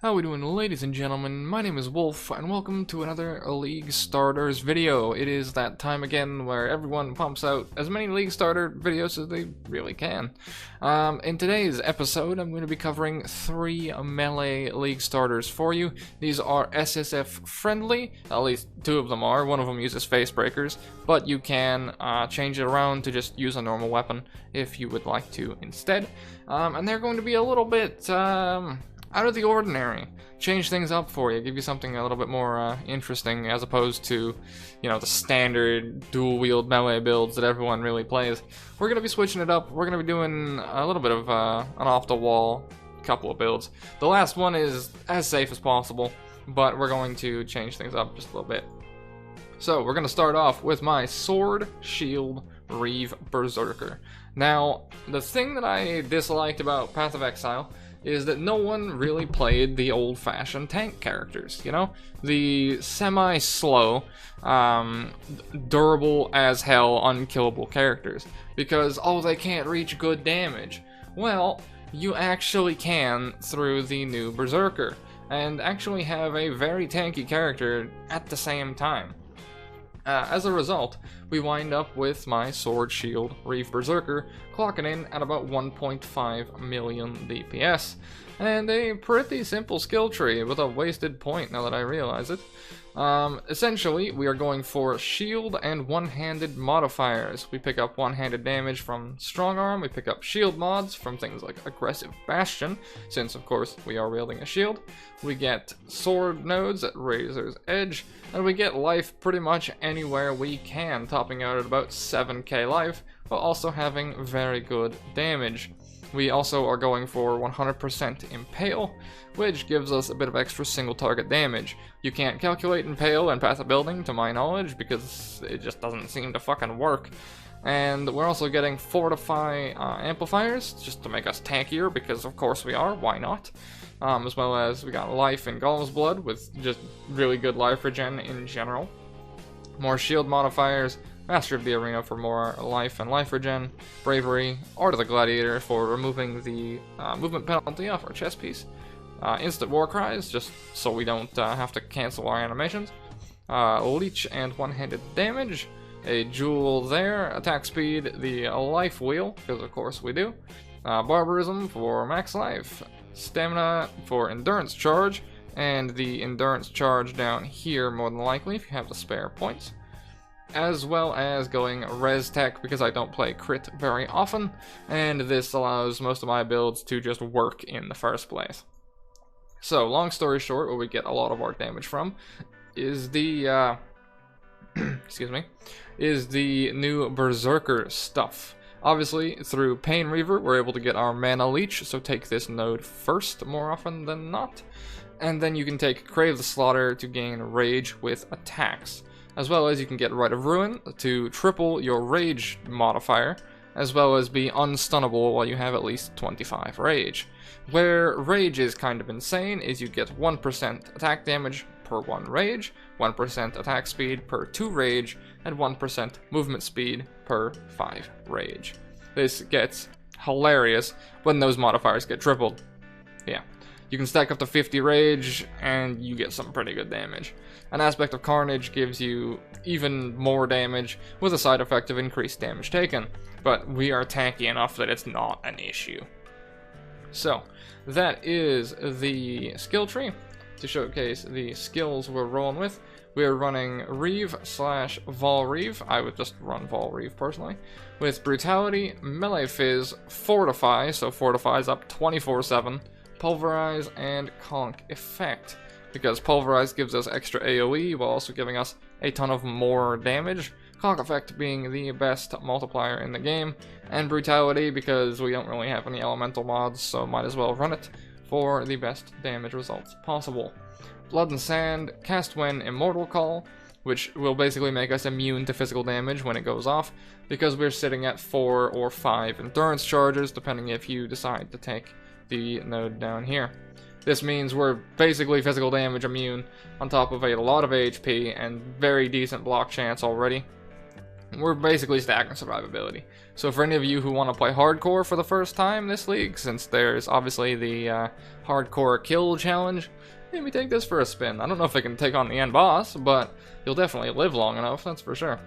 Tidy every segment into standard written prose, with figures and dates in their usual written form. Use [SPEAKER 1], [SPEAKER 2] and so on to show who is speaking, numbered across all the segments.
[SPEAKER 1] How we doing, ladies and gentlemen? My name is Wolf, and welcome to another League Starters video. It is that time again where everyone pumps out as many League Starter videos as they really can. In today's episode, I'm going to be covering 3 melee League Starters for you. These are SSF friendly, at least 2 of them are. One of them uses face breakers, but you can change it around to just use a normal weapon if you would like to instead. And they're going to be a little bit out of the ordinary, change things up for you, give you something a little bit more interesting as opposed to, you know, the standard dual wield melee builds that everyone really plays. We're going to be switching it up. We're going to be doing a little bit of an off the wall couple of builds. The last one is as safe as possible, but we're going to change things up just a little bit. So we're going to start off with my Sword, Shield, Reeve, Berserker. Now, the thing that I disliked about Path of Exile is that no one really played the old-fashioned tank characters, you know? The semi-slow, durable as hell, unkillable characters. Because, oh, they can't reach good damage. Well, you actually can through the new Berserker, and actually have a very tanky character at the same time. As a result, we wind up with my Sword, Shield, Reeve, Berserker clocking in at about 1.5 million DPS, and a pretty simple skill tree with a wasted point now that I realize it. Essentially, we are going for shield and one-handed modifiers. We pick up one-handed damage from strong arm, we pick up shield mods from things like aggressive bastion, since of course we are wielding a shield. We get sword nodes at Razor's Edge, and we get life pretty much anywhere we can, topping out at about 7k life, while also having very good damage. We also are going for 100% Impale, which gives us a bit of extra single target damage. You can't calculate Impale in Path of Building, to my knowledge, because it just doesn't seem to fucking work. And we're also getting Fortify amplifiers, just to make us tankier, because of course we are, why not? As well as we got Life and Golem's Blood, with just really good life regen in general. More shield modifiers, Master of the Arena for more life and life regen, Bravery, Art of the Gladiator for removing the movement penalty off our chest piece, Instant War Cries, just so we don't have to cancel our animations, Leech and one-handed damage, a Jewel there, attack speed, the life wheel, because of course we do, Barbarism for max life, Stamina for endurance charge, and the endurance charge down here more than likely if you have the spare points. As well as going Res Tech because I don't play crit very often, and this allows most of my builds to just work in the first place. So, long story short, what we get a lot of arc damage from is the, excuse me, is the new Berserker stuff. Obviously, through Pain Reaver, we're able to get our Mana Leech, so take this node first more often than not. And then you can take Crave the Slaughter to gain Rage with attacks. As well as you can get Rite of Ruin to triple your Rage modifier, as well as be unstunnable while you have at least 25 Rage. Where Rage is kind of insane is you get 1% attack damage per 1 Rage, 1% attack speed per 2 Rage, and 1% movement speed per 5 Rage. This gets hilarious when those modifiers get tripled. Yeah. You can stack up to 50 Rage, and you get some pretty good damage. An Aspect of Carnage gives you even more damage, with a side effect of increased damage taken, but we are tanky enough that it's not an issue. So, that is the skill tree. To showcase the skills we're rolling with, we're running Reeve / Vol Reeve. I would just run Vol Reeve personally. With Brutality, Melee Fizz, Fortify, so Fortify's up 24/7, Pulverize, and Conk Effect, because Pulverize gives us extra AoE while also giving us a ton of more damage, Conk Effect being the best multiplier in the game, and Brutality because we don't really have any elemental mods, so might as well run it for the best damage results possible. Blood and Sand, cast when Immortal Call, which will basically make us immune to physical damage when it goes off, because we're sitting at 4 or 5 endurance charges, depending if you decide to take the node down here. This means we're basically physical damage immune on top of a lot of HP and very decent block chance already. we're basically stacking survivability. So for any of you who want to play hardcore for the first time this league, since there's obviously the hardcore kill challenge, maybe take this for a spin. I don't know if it can take on the end boss, but you'll definitely live long enough, that's for sure.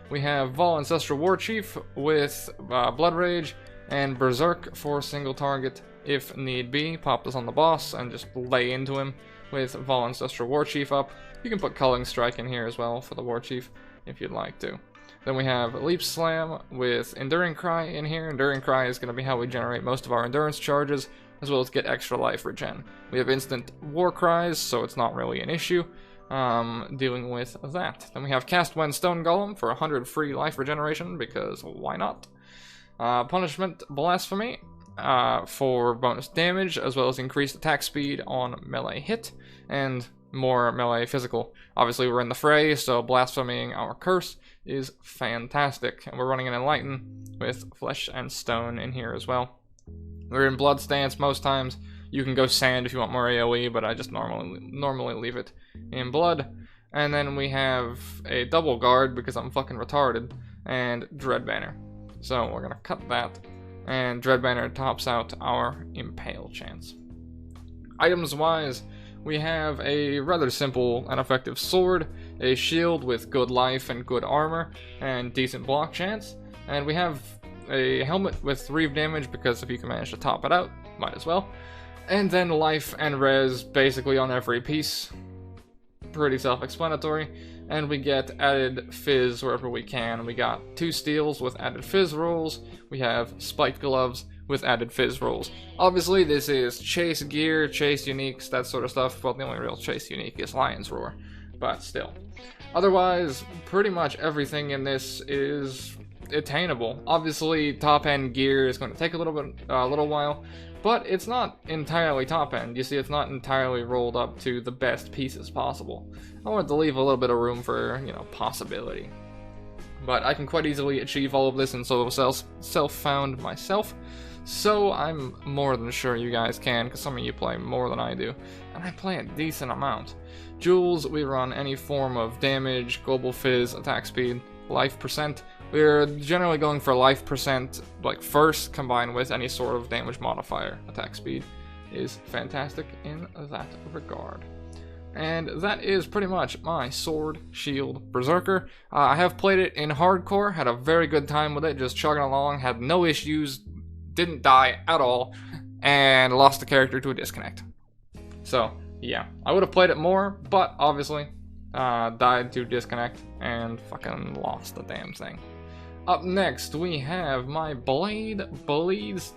[SPEAKER 1] We have Vol Ancestral War Chief with Blood Rage and Berserk for single target if need be. Pop this on the boss and just lay into him with Vol Ancestral War Chief up. You can put Culling Strike in here as well for the War Chief if you'd like to. Then we have Leap Slam with Enduring Cry in here. Enduring Cry is going to be how we generate most of our endurance charges, as well as get extra life regen. We have Instant War Cries, so it's not really an issue dealing with that. Then we have Cast When Stone Golem for 100 free life regeneration, because why not? Punishment Blasphemy for bonus damage, as well as increased attack speed on melee hit, and more melee physical. Obviously we're in the fray, so blaspheming our curse is fantastic. And we're running an Enlighten with Flesh and Stone in here as well. We're in Blood Stance most times. You can go Sand if you want more AoE, but I just normally leave it in Blood. And then we have a Double Guard because I'm fucking retarded, and Dread Banner. So we're gonna cut that, and Dread Banner tops out our Impale chance. Items wise, we have a rather simple and effective sword, a shield with good life and good armor, and decent block chance, and we have a helmet with reave damage because if you can manage to top it out, might as well. And then life and res basically on every piece. Pretty self-explanatory. And we get added fizz wherever we can. We got 2 steals with added fizz rolls. We have spiked gloves with added fizz rolls. Obviously this is chase gear, chase uniques, that sort of stuff. Well, the only real chase unique is Lion's Roar, but still. Otherwise, pretty much everything in this is attainable. Obviously top end gear is going to take a little while, but it's not entirely top end. You see, it's not entirely rolled up to the best pieces possible. I wanted to leave a little bit of room for, you know, possibility. But I can quite easily achieve all of this in solo self-found myself, so I'm more than sure you guys can, because some of you play more than I do, and I play a decent amount. Jewels, we run any form of damage, global fizz, attack speed, life percent. We're generally going for life percent like first, combined with any sort of damage modifier. Attack speed is fantastic in that regard. And that is pretty much my Sword Shield Berserker. I have played it in hardcore, had a very good time with it, just chugging along, had no issues, didn't die at all, and lost the character to a disconnect. So, yeah, I would have played it more, but obviously, died to disconnect and fucking lost the damn thing. Up next, we have my Blades.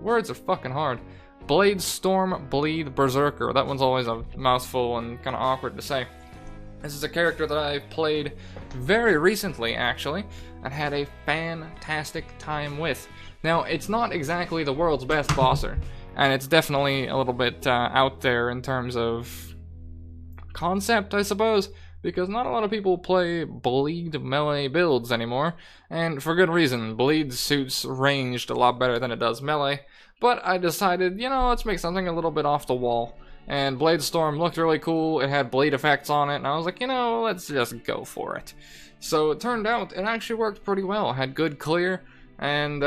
[SPEAKER 1] Words are fucking hard. Bladestorm Bleed Berserker. That one's always a mouthful and kind of awkward to say. This is a character that I've played very recently, actually, and had a fantastic time with. Now, it's not exactly the world's best bosser, and it's definitely a little bit out there in terms of concept, I suppose, because not a lot of people play bleed melee builds anymore, and for good reason. Bleed suits ranged a lot better than it does melee, but I decided, you know, let's make something a little bit off the wall. And Bladestorm looked really cool, it had bleed effects on it, and I was like, you know, let's just go for it. So it turned out it actually worked pretty well. It had good clear, and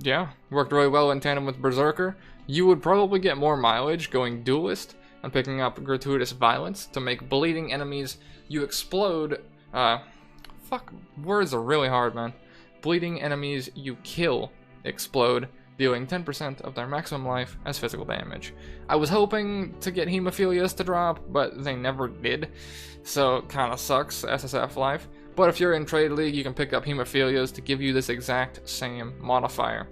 [SPEAKER 1] yeah, worked really well in tandem with Berserker. You would probably get more mileage going Duelist and picking up Gratuitous Violence to make bleeding enemies you explode. Fuck, words are really hard, man. Bleeding enemies you kill explode, dealing 10% of their maximum life as physical damage. I was hoping to get Hemophilias to drop, but they never did, so it kinda sucks, SSF life. But if you're in Trade League, you can pick up Hemophilias to give you this exact same modifier.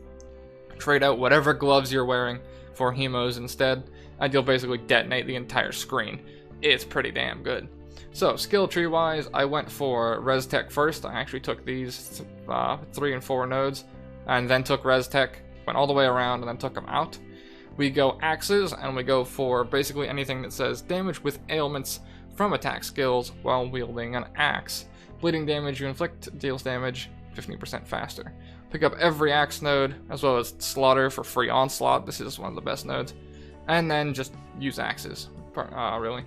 [SPEAKER 1] Trade out whatever gloves you're wearing for Hemos instead, and you'll basically detonate the entire screen. It's pretty damn good. So, skill tree wise, I went for Res Tech first. I actually took these 3 and 4 nodes, and then took Res Tech, went all the way around, and then took them out. We go axes, and we go for basically anything that says damage with ailments from attack skills while wielding an axe. Bleeding damage you inflict deals damage 15% faster. Pick up every axe node, as well as Slaughter for free onslaught. This is one of the best nodes. And then just use axes, really.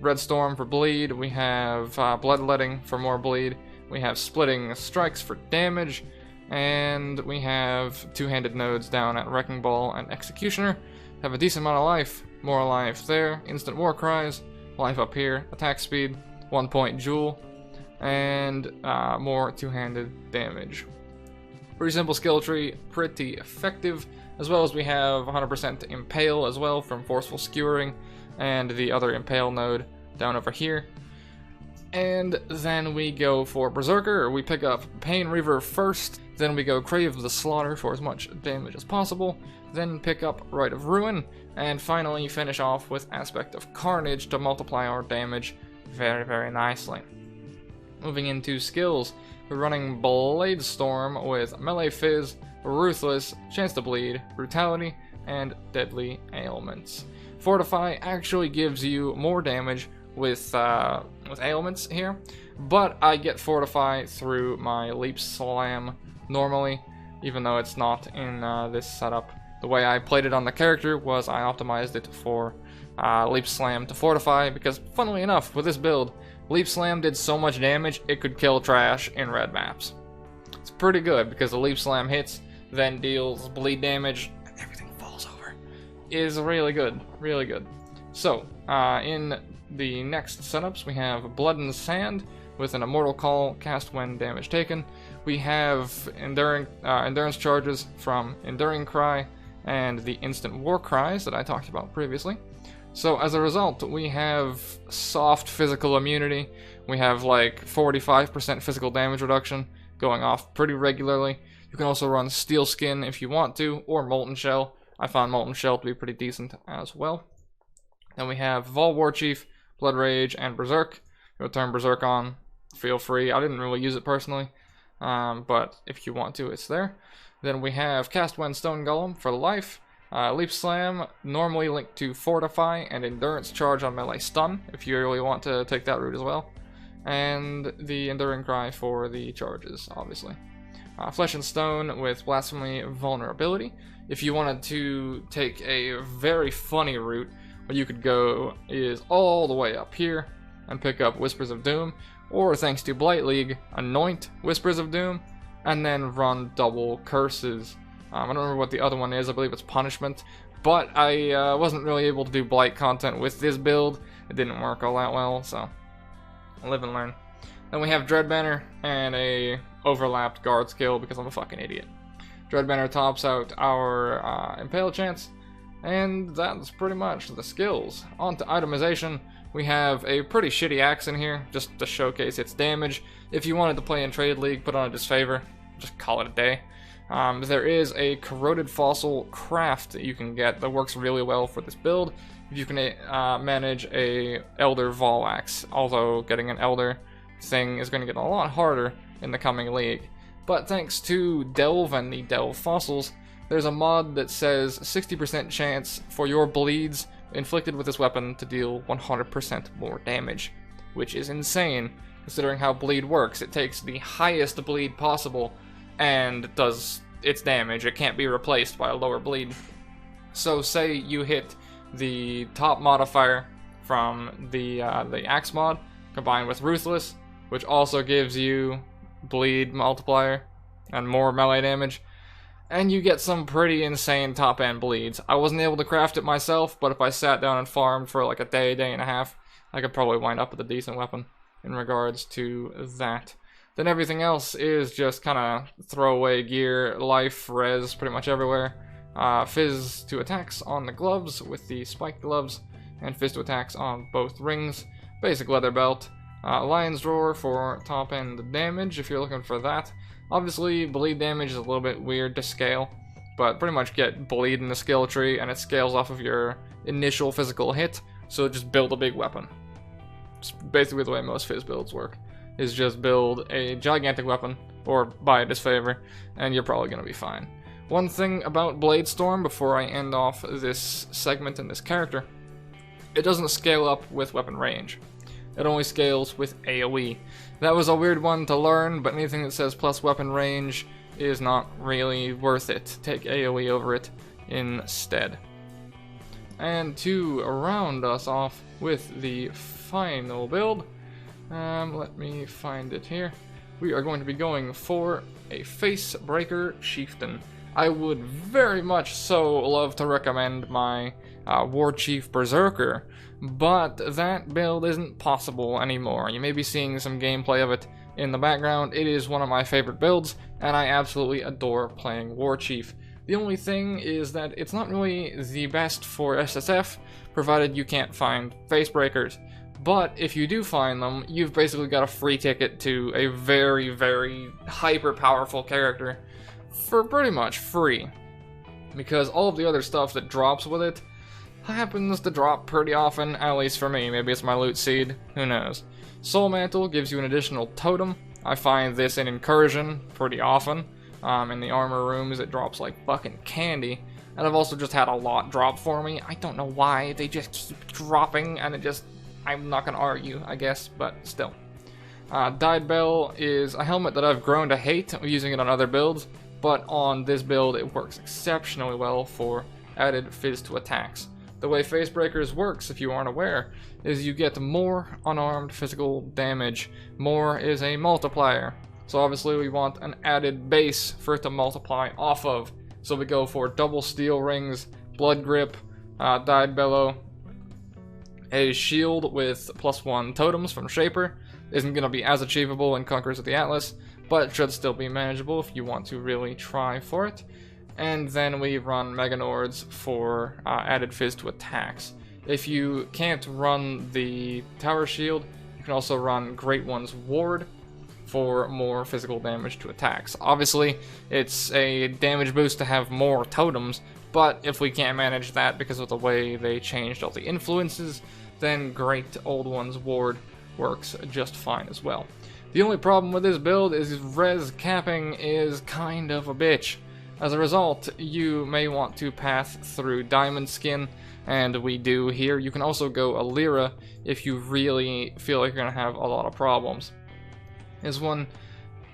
[SPEAKER 1] Red Storm for bleed. We have Bloodletting for more bleed. We have splitting strikes for damage, and we have two-handed nodes down at Wrecking Ball and Executioner. Have a decent amount of life, more life there, instant war cries, life up here, attack speed, 1 point jewel, and more two-handed damage. Pretty simple skill tree, pretty effective, as well as we have 100% Impale as well from Forceful Skewering, and the other Impale node down over here. And then we go for Berserker. We pick up Pain Reaver first, then we go Crave the Slaughter for as much damage as possible, then pick up Rite of Ruin, and finally finish off with Aspect of Carnage to multiply our damage very, very nicely. Moving into skills, we're running Bladestorm with Melee Fizz, Ruthless, Chance to Bleed, Brutality, and Deadly Ailments. Fortify actually gives you more damage with ailments here, but I get Fortify through my Leap Slam normally, even though it's not in this setup. The way I played it on the character was I optimized it for Leap Slam to Fortify, because funnily enough, with this build, Leap Slam did so much damage it could kill trash in red maps. It's pretty good because the Leap Slam hits, then deals bleed damage, and everything falls over. Is really good, really good. So, in the next setups, we have Blood and Sand with an Immortal Call cast when damage taken. We have endurance charges from Enduring Cry and the Instant War Cries that I talked about previously. So as a result, we have soft physical immunity. We have like 45% physical damage reduction going off pretty regularly. You can also run Steel Skin if you want to, or Molten Shell. I found Molten Shell to be pretty decent as well. Then we have Vol Warchief, Blood Rage, and Berserk. You'll turn Berserk on, feel free. I didn't really use it personally, but if you want to, it's there. Then we have Cast When Stone Golem for life. Leap Slam, normally linked to Fortify, and Endurance Charge on melee stun, if you really want to take that route as well. And the Enduring Cry for the charges, obviously. Flesh and Stone with Blasphemy Vulnerability. If you wanted to take a very funny route, what you could go is all the way up here and pick up Whispers of Doom, or thanks to Blight League, anoint Whispers of Doom, and then run double curses. I don't remember what the other one is, I believe it's Punishment, but I wasn't really able to do Blight content with this build. It didn't work all that well, so live and learn. Then we have Dread Banner and a overlapped guard skill because I'm a fucking idiot. Dread Banner tops out our Impale chance, and that's pretty much the skills. On to itemization. We have a pretty shitty axe in here, just to showcase its damage. If you wanted to play in Trade League, put on a Disfavor, just call it a day. There is a Corroded Fossil craft that you can get that works really well for this build. You can manage a Elder Vol Axe, although getting an Elder thing is going to get a lot harder in the coming league. But thanks to Delve and the Delve Fossils, there's a mod that says 60% chance for your bleeds inflicted with this weapon to deal 100% more damage, which is insane considering how bleed works. It takes the highest bleed possible and does its damage. It can't be replaced by a lower bleed. So say you hit the top modifier from the Axe mod combined with Ruthless, which also gives you bleed multiplier and more melee damage, and you get some pretty insane top end bleeds. I wasn't able to craft it myself, but if I sat down and farmed for like a day, day and a half, I could probably wind up with a decent weapon in regards to that. Then everything else is just kind of throwaway gear, life, res, pretty much everywhere. Fizz to attacks on the gloves with the spiked gloves, and Fizz to attacks on both rings. Basic leather belt. Lion's Roar for top end damage if you're looking for that. Obviously, bleed damage is a little bit weird to scale, but pretty much get bleed in the skill tree and it scales off of your initial physical hit, so just build a big weapon. It's basically the way most Fizz builds work, is just build a gigantic weapon, or buy a Disfavor, and you're probably going to be fine. One thing about Bladestorm before I end off this segment and this character, it doesn't scale up with weapon range. It only scales with AoE. That was a weird one to learn, but anything that says plus weapon range is not really worth it. Take AoE over it instead. And to round us off with the final build, let me find it here. we are going to be going for a Facebreaker Chieftain. I would very much so love to recommend my War Chief Berserker, but that build isn't possible anymore. You may be seeing some gameplay of it in the background. It is one of my favorite builds, and I absolutely adore playing War Chief. The only thing is that it's not really the best for SSF, provided you can't find Facebreakers. But if you do find them, you've basically got a free ticket to a very, very hyper-powerful character for pretty much free. Because all of the other stuff that drops with it happens to drop pretty often, at least for me. Maybe it's my loot seed, who knows. Soul Mantle gives you an additional totem. I find this in Incursion pretty often. In the armor rooms, it drops like fucking candy. And I've also just had a lot drop for me. I don't know why, they just keep dropping, and it just... I'm not gonna argue, I guess, but still. Dyed Bell is a helmet that I've grown to hate, using it on other builds, but on this build it works exceptionally well for added fizz to attacks. The way Facebreakers works, if you aren't aware, is you get more unarmed physical damage. More is a multiplier. So obviously we want an added base for it to multiply off of. So we go for double steel rings, blood grip, dyed bellow, a shield with +1 totems from Shaper. Isn't going to be as achievable in Conquerors of the Atlas, but should still be manageable if you want to really try for it. And then we run Meganords for added fizz to attacks. If you can't run the Tower Shield, you can also run Great One's Ward for more physical damage to attacks. Obviously, it's a damage boost to have more totems, but if we can't manage that because of the way they changed all the influences, then Great Old One's Ward works just fine as well. The only problem with this build is res capping is kind of a bitch. As a result, you may want to path through Diamond Skin, and we do here. You can also go Alira if you really feel like you're going to have a lot of problems. This one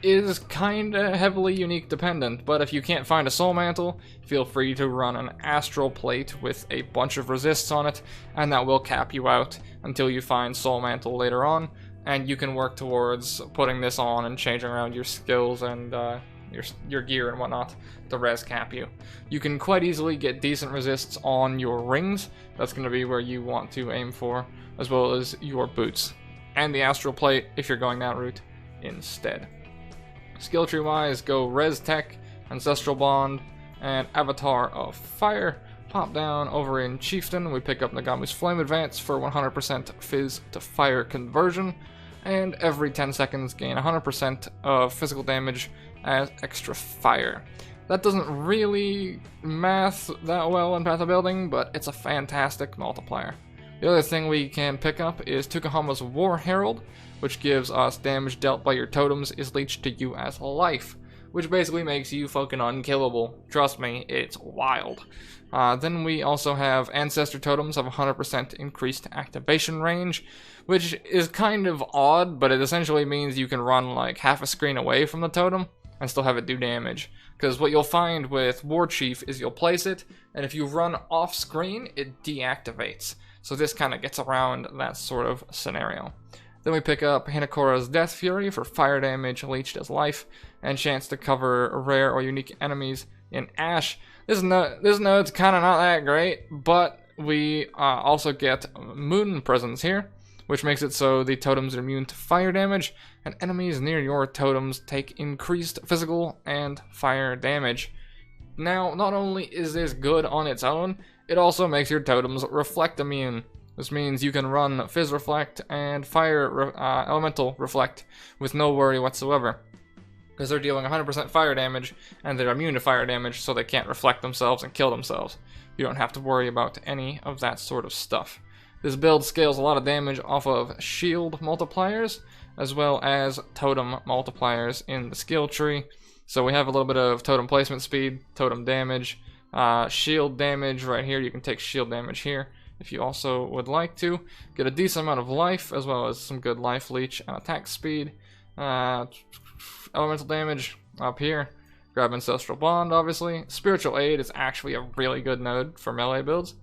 [SPEAKER 1] is kinda heavily unique dependent, but if you can't find a Soul Mantle, feel free to run an Astral Plate with a bunch of resists on it, and that will cap you out until you find Soul Mantle later on, and you can work towards putting this on and changing around your skills and your gear and whatnot to res cap you. You can quite easily get decent resists on your rings. That's going to be where you want to aim for, as well as your boots, and the Astral Plate if you're going that route instead. Skill tree wise, go Res Tech, Ancestral Bond, and Avatar of Fire. Pop down over in Chieftain, we pick up Nagamu's Flame Advance for 100% Fizz to Fire conversion, and every 10 seconds gain 100% of physical damage as extra fire. That doesn't really math that well in Path of Building, but it's a fantastic multiplier. The other thing we can pick up is Tukahama's War Herald, which gives us damage dealt by your totems is leached to you as life, which basically makes you fucking unkillable. Trust me, it's wild. Then we also have Ancestor Totems of 100% increased activation range, which is kind of odd, but it essentially means you can run like half a screen away from the totem and still have it do damage. Because what you'll find with War Chief is you'll place it, and if you run off screen, it deactivates. So this kind of gets around that sort of scenario. Then we pick up Hinakora's Death Fury for fire damage leached as life, and chance to cover rare or unique enemies in Ash. This node's kind of not that great, but we also get Moon Presence here, which makes it so the totems are immune to fire damage, and enemies near your totems take increased physical and fire damage. Now, not only is this good on its own, it also makes your totems reflect immune. This means you can run Fizz Reflect and Fire Elemental Reflect with no worry whatsoever, because they're dealing 100% fire damage, and they're immune to fire damage, so they can't reflect themselves and kill themselves. You don't have to worry about any of that sort of stuff. This build scales a lot of damage off of shield multipliers, as well as totem multipliers in the skill tree. So we have a little bit of totem placement speed, totem damage, shield damage right here. You can take shield damage here if you also would like to. Get a decent amount of life, as well as some good life leech and attack speed. Elemental damage up here. Grab Ancestral Bond, obviously. Spiritual Aid is actually a really good node for melee builds.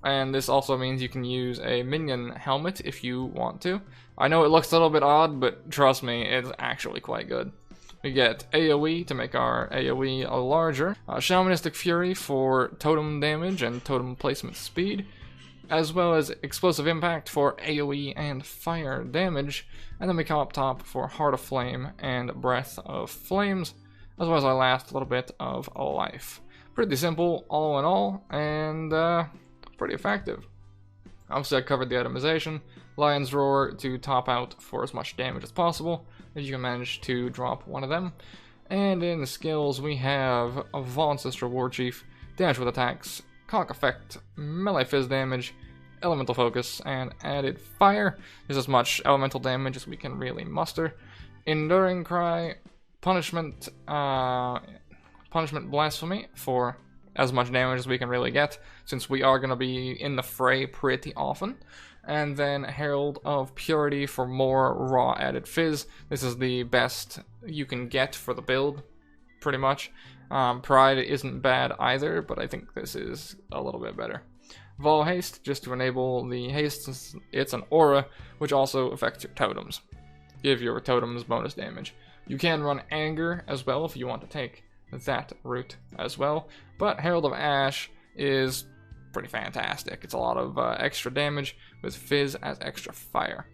[SPEAKER 1] And this also means you can use a minion helmet if you want to. I know it looks a little bit odd, but trust me, it's actually quite good. We get AoE to make our AoE larger, Shamanistic Fury for totem damage and totem placement speed, as well as Explosive Impact for AoE and fire damage, and then we come up top for Heart of Flame and Breath of Flames, as well as our last little bit of life. Pretty simple all in all, and pretty effective. Obviously I covered the itemization, Lion's Roar to top out for as much damage as possible, if you can manage to drop one of them. And in the skills we have a Ancestral War Chief, damage with attacks, Cock Effect, melee fizz damage, elemental focus, and added fire. There's as much elemental damage as we can really muster. Enduring Cry, punishment blasphemy for as much damage as we can really get, since we are going to be in the fray pretty often. And then Herald of Purity for more raw added fizz. This is the best you can get for the build, pretty much. Pride isn't bad either, but I think this is a little bit better. Vol Haste, just to enable the haste. It's an aura, which also affects your totems. Give your totems bonus damage. You can run Anger as well if you want to take that route as well, but Herald of Ash is pretty fantastic. It's a lot of extra damage with Fizz as extra fire.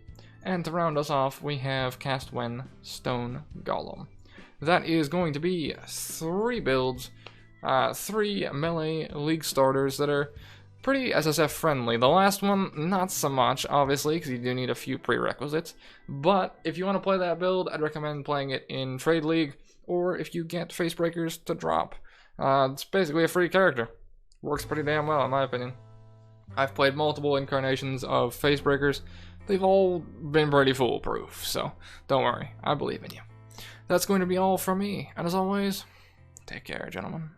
[SPEAKER 1] And to round us off, we have Cast When Stone Golem. That is going to be 3 builds, 3 melee league starters that are pretty SSF friendly. The last one, not so much, obviously, because you do need a few prerequisites. But if you want to play that build, I'd recommend playing it in Trade League, or if you get Facebreakers to drop. It's basically a free character. Works pretty damn well, in my opinion. I've played multiple incarnations of Facebreakers. They've all been pretty foolproof, so don't worry, I believe in you. That's going to be all from me, and as always, take care, gentlemen.